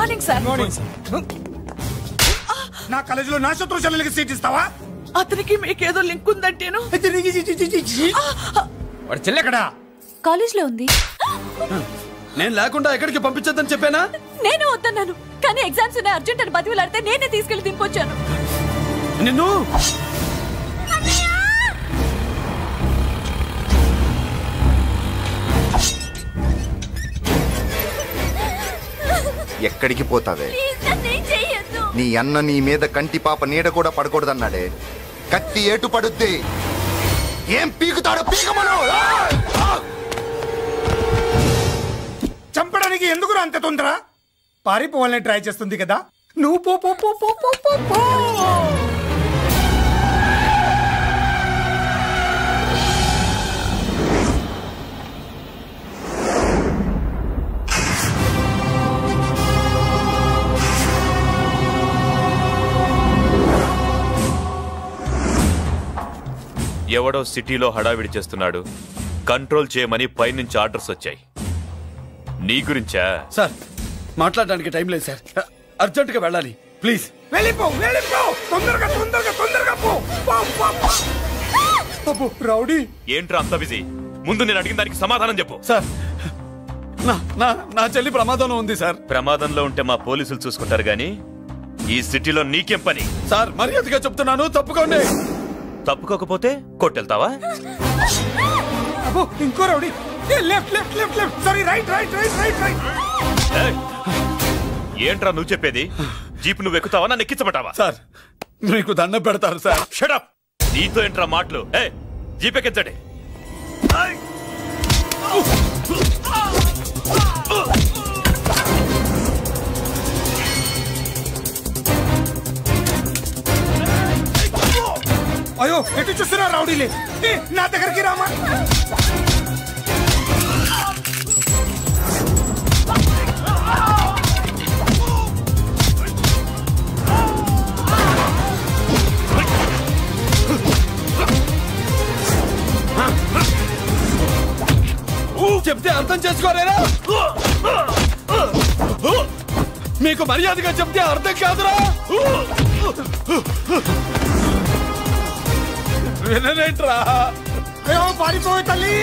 Morning sir. నా కాలేజీలో నా శత్రు చెల్లెలకి సీట్ ఇస్తావా? అతనికి మీకేదో లింక్ ఉందంటేను. వాడు చెల్లెక్కడా? కాలేజ్ లో ఉంది. నేను లేకుండా ఎక్కడికి పంపించొద్దని చెప్పానా? నేను వద్దన్నాను, కానీ ఎగ్జామ్స్ ఉన్నాయి అర్జెంట్ అని బతిలాడితే నేనే తీసుకెళ్లి దింపొచ్చాను. నిన్ను ఎక్కడికి పోతావే? నీ అన్న నీ మీద కంటి పాప నీడ కూడా పడకూడదన్నాడే. కత్తి ఏటు పడుద్ది. ఏం పీకుతాడో పీకమను. చంపడానికి ఎందుకు అంత తొందర? పారిపోవాలని ట్రై చేస్తుంది కదా. నువ్వు పో పో పో పో పో పో పో. ఎవడో సిటీలో హడావిడి చేస్తున్నాడు, కంట్రోల్ చేయమని పైనుంచి ఆర్డర్స్ వచ్చాయి. నీ గురించా? సార్ మాట్లాడడానికి టైం లేదు సార్, అర్జెంట్ గా వెళ్ళాలి ప్లీజ్. వెళ్ళిపో వెళ్ళిపో, తొందరగా తొందరగా తొందరగా పో. రౌడీ ఏంట్రా అంత బిజీ? ముందు నేను అడిగిన దానికి సమాధానం చెప్పు. సార్ నా చెల్లి ప్రమాదంలో ఉంది సార్. ప్రమాదంలో ఉంటే మా పోలీసులు చూసుకుంటారు గాని ఈ సిటీలో నీకేం పని? సార్ మర్యాదగా చెప్తున్నాను, తప్పుకోండి. తప్పుకోకపోతే కొట్టెళ్తావా? ఇంకో rowdy. Left left left left, sorry right right right right right. ఏంట్రా నువ్వు చెప్పేది? జీప్ నువ్వు ఎక్కుతావా, నన్ను ఎక్కించమంటావా? సార్ మీకు దండం పెడతారు సార్. Shut up. నీతో ఏంట్రా మాటలు? జీప్ ఎక్కించండి. అయ్యో ఎటు చూస్తున్నా రౌడీలే, నా దగ్గరికి రామా. చెప్తే అర్థం చేసుకోలేరా? మీకు మర్యాదగా చెప్తే అర్థం కాదురా? వినరేంట్రా? అయ్యో పారిపోయి తల్లి.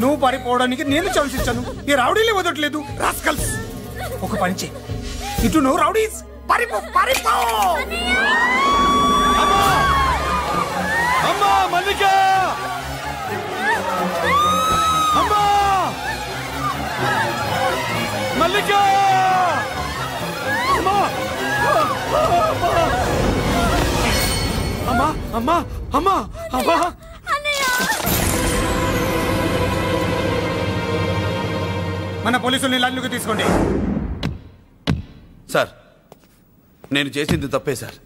నువ్వు పారిపోవడానికి నేను ఛాన్స్ ఇచ్చాను, ఈ రౌడీలే వదట్లేదు. రాస్కల్స్, ఒక పని చేయి, ఇటు నువ్వు రౌడీస్ పారిపో పారిపో. అమ్మా మల్లిక, అమ్మా మల్లిక, అమ్మా అమ్మా అమ్మా అమ్మా అమ్మా. మన పోలీసుల్ని లైన్లోకి తీసుకోండి. సార్ నేను చేసింది తప్పే సార్.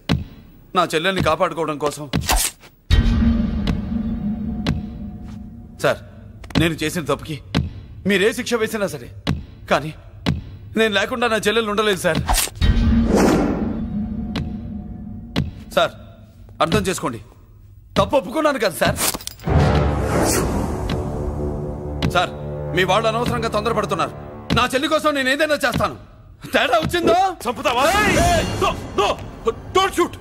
నా చెల్లెల్ని కాపాడుకోవడం కోసం సార్ నేను చేసిన తప్పుకి మీరే శిక్ష వేసినా సరే, కానీ నేను లేకుండా నా చెల్లెలు ఉండలేదు సార్. సార్ అర్థం చేసుకోండి, తప్పు ఒప్పుకున్నాను కదా సార్. సార్ మీ వాళ్ళు అనవసరంగా తొందరపడుతున్నారు. నా చెల్లి కోసం నేను ఏదైనా చేస్తాను. తేడా వచ్చిందో చంపుతావా? Don't shoot.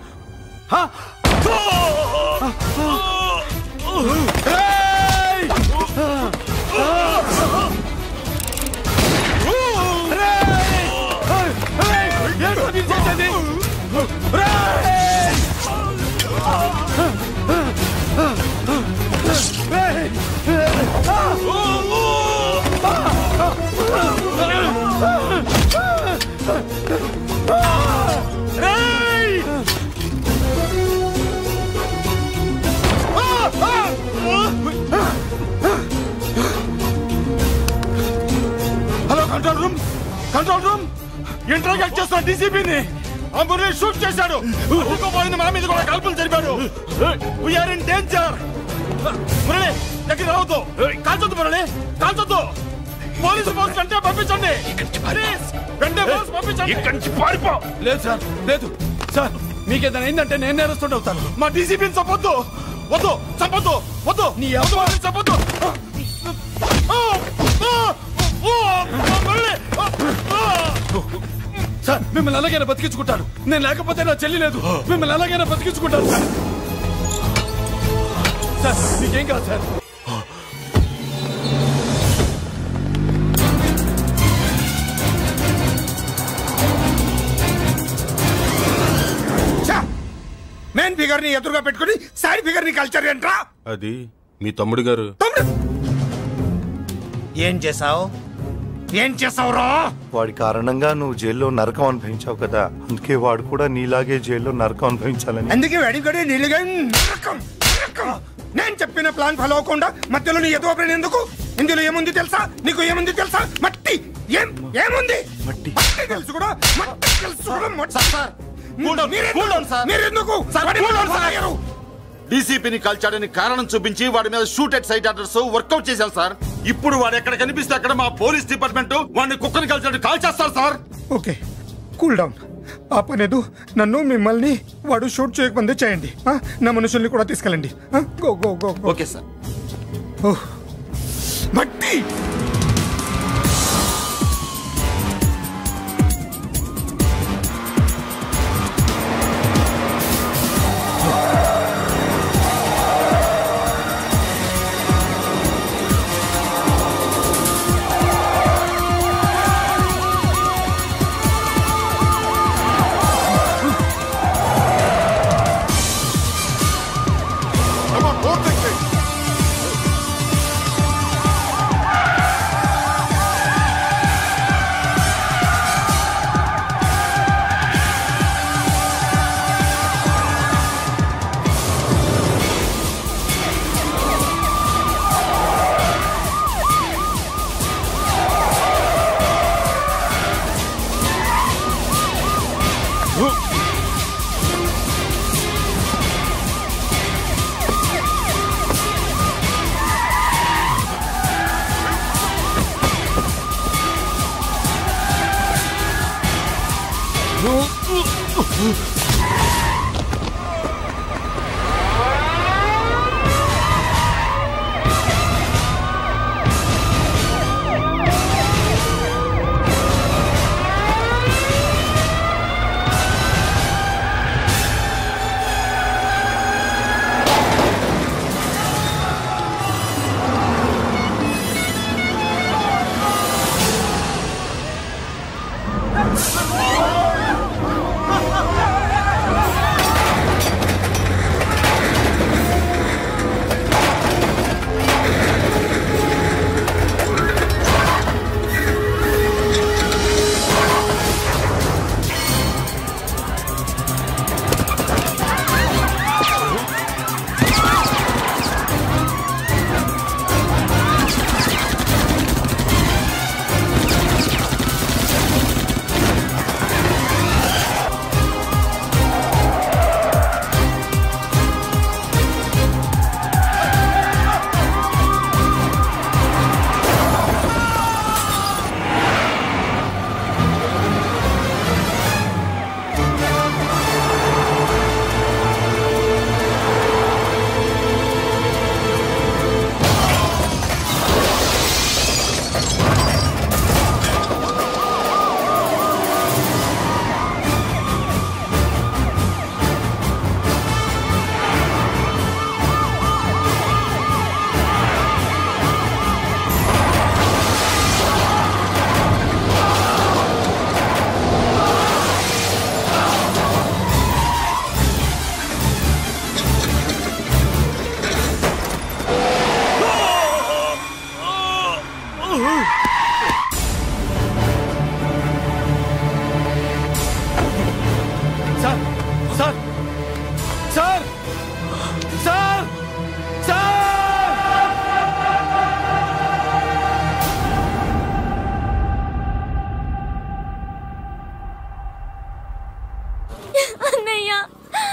Hello control room, control room. Interrogate చేస్తున్న డీసీపీని అంబులెన్స్ షూట్ చేశాడు. పోయింది, మా మీద కూడా కాల్పులు జరిపాడు. We're in danger. మురళి దగ్గర రావద్దు, కాల్చొద్దు మురళి, కాల్చొద్దు. పోలీసు ఫోర్స్ వెంటనే పంపించండి. వెంటనే ఫోర్స్ పంపించండి. ఇక్కడి నుంచి పారిపో. లేదు సార్, లేదు సార్. మీకేదైనా అయిందంటే నేను నేరస్తుంటే అవుతాను. మా డీసీపీని చంపొద్దు, వద్దు, చంపొద్దు, వద్దు. నీ ఎవరు వాళ్ళని చంపొద్దు. సార్ మిమ్మల్ని ఎలాగైనా బతికించుకుంటాను. నేను లేకపోతే నా చెల్లి లేదు. మిమ్మల్ని ఎలాగైనా బతికించుకుంటాను సార్. సార్ మీకేం కాదు సార్. మెయిన్ ఫిగర్ ని ఎదురుగా పెట్టుకుని సైడ్ ఫిగర్ ని కల్చర్ ఏంట్రా? అది మీ తమ్ముడు గారు. ఏం చేసావు? ఏం చేసావురా? వాడి కారణంగా నువ్వు జైల్లో నరకం అనుభవించావు కదా, అందుకే వాడు కూడా నీలాగే జైల్లో నరకం అనుభవించాలని. అందుకే వెడిగడి నీళ్ళగా నరకం. నేను చెప్పిన ప్లాన్ ఫాలో అవ్వకుండా మధ్యలో నీ ఎదువ ప్రేమ ఎందుకు? ఇందులో ఏముంది తెలుసా? నీకు ఏముంది తెలుసా? మట్టి. ఏముంది? మట్టి తెలుసు కూడా. మట్టి తెలుసు కూడా. డీసీపీని కాల్చాడని కారణం చూపించి వాడి మీద shoot at sight orders workout చేశాం సార్. ఇప్పుడు వాడు ఎక్కడ కనిపిస్తే అక్కడ మా పోలీస్ డిపార్ట్మెంట్ వాడిని కుక్కని కాల్చాడు కాల్ చేస్తారు సార్. Okay cool down. ఆ పనేదు నన్ను మిమ్మల్ని వాడు షూట్ చేయకముందే చేయండి. నా మనుషుల్ని కూడా తీసుకెళ్ళండి. Go go go. Okay sir. మట్టి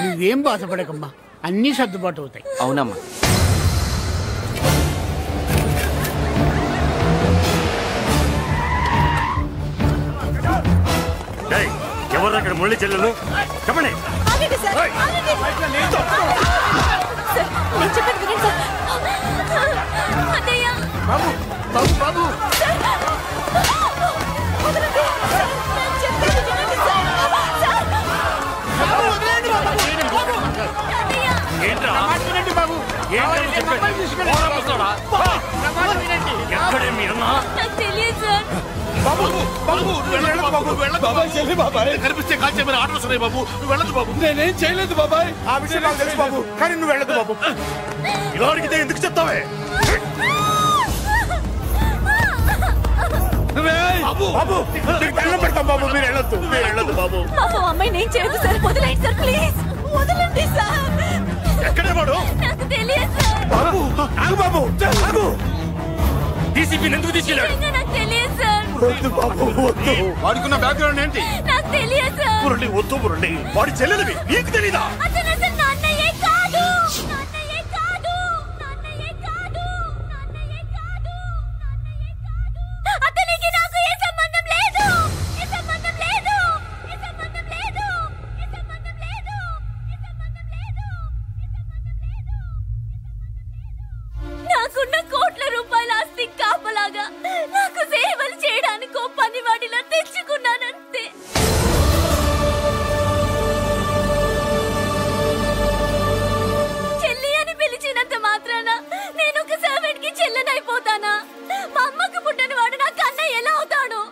నువ్వేం బాధపడకమ్మా, అన్నీ సర్దుబాటు అవుతాయి. అవునమ్మా. ఎవరు అక్కడ మురళి చెల్లెలు? చెప్పండి. బాబు బాబు బాబు ఎక్కడే మీ అన్న? నాకు తెలియదు సార్. కనిపిస్తే కాల్చేమని ఆర్డర్స్ ఉన్నాయి బాబు. నువ్వు వెళ్ళదు బాబు. నేనేం చేయలేదు బాబాయ్. ఆ విషయం నాకు తెలుసు బాబు, కానీ నువ్వు వెళ్ళదు బాబు. ఇలా అడిగితే ఎందుకు చెప్తావే? బాబు నీకు దండం పెడతాం బాబు, మీరు వెళ్ళొద్దు, మీరు వెళ్ళొద్దు బాబు. అమ్మాయి నేను చేయదు సార్. వదిలేండి సార్, ప్లీజ్ వదలండి సార్. ఎక్కడే వాడు? నాకు తెలియదు సార్. బాబు ఆగు బాబు, ఆగు. డీసీపీని ఎందుకు తీసుకెళ్ళాడు? నాకు తెలియదు సార్. వద్దు బాబు, వద్దు. వాడుకున్న బ్యాక్గ్రౌండ్ ఏంటి? నాకు తెలియదు సార్. మురళి వద్దు మురళి, వాడి చెల్లెలివి నీకు తెలీదా? అతను అసలు నా అన్నయ్యే కాదు. నాన్నయ్యే కాదు. నాన్నయ్యే కాదు. నాన్నయ్యే కాదు. నాన్నయ్యే కాదు. అతనికి నాకు ఏ సంబంధం లేదు. ఏ సంబంధం లేదు. ఏ సంబంధం లేదు. ఏ సంబంధం లేదు. ఏ సంబంధం లేదు. నాకున్న కోట్ల రూపాయల ఆస్తి కాపలాగా నాకు సేవలు చేయడానికి ఓ పనివాడిలా తెచ్చుకున్నానంతే. చెల్లి అని పిలిచినంత మాత్రాన నేను ఒక సర్వెంట్ కి చెల్లెనైపోతానా? మా అమ్మకు పుట్టిన వాడు నా కన్నయ్య ఎలా అవుతాడు?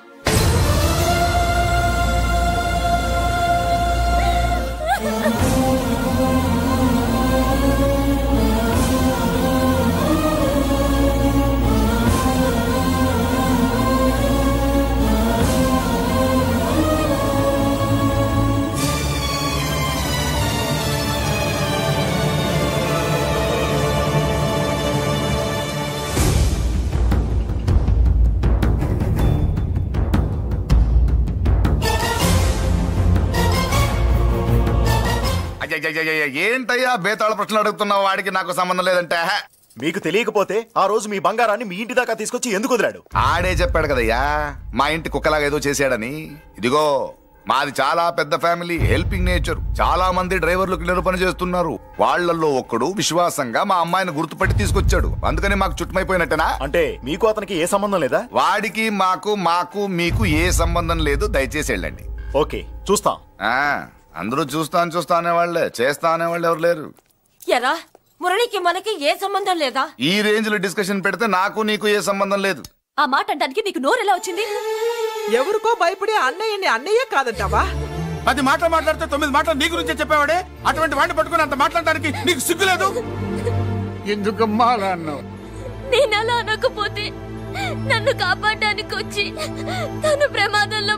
ఏంటయ్యా బేతాళ ప్రశ్నలు అడుగుతున్నావు? వాడికి నాకు సంబంధం లేదంటే మీకు తెలియకపోతే ఆ రోజు మీ బంగారాన్ని మీ ఇంటి దాకా తీసుకొచ్చి ఎందుకు వదిలాడు? ఆడే చెప్పాడు కదయ్యా, మా ఇంటి కుక్కలాగా ఏదో చేశాడని. ఇదిగో మాది చాలా పెద్ద ఫ్యామిలీ, హెల్పింగ్ నేచర్. చాలా మంది డ్రైవర్లు క్లీనర్ పని చేస్తున్నారు. వాళ్లలో ఒక్కడు విశ్వాసంగా మా అమ్మాయిని గుర్తుపట్టి తీసుకొచ్చాడు. అందుకని మాకు చుట్టుమైపోయినట్టేనా? అంటే మీకు అతనికి ఏ సంబంధం లేదా? వాడికి మాకు మీకు ఏ సంబంధం లేదు. దయచేసి వెళ్ళండి. ఓకే, చూస్తాం. అందరూ చూస్తా అనేవాళ్లే, చేస్తా అనేవాళ్ళు ఎవరు లేరు. ఎరా మురళికి మనకి ఏ సంబంధం లేదా? ఈ రేంజ్ లో డిస్కషన్ పెడితే నాకు నీకు ఏ సంబంధం లేదు. ఆ మాట అంటానికి నీకు నోరు ఎలా వచ్చింది? ఎవరికో భయపడి అన్నయ్యని అన్నయ్య కాదంటావా? 10 మాటలు మాట్లాడితే 9 మాటలు నీ గురించే చెప్పేవాడే. అటువంటి వాడిని పట్టుకుని అంత మాట్లాడడానికి నీకు సిగ్గులేదు? ఎందుకమ్మా అలా అన్నావు? నేను అలా అనకపోతే నన్ను కాపాడడానికి వచ్చి తను ప్రమాదంలో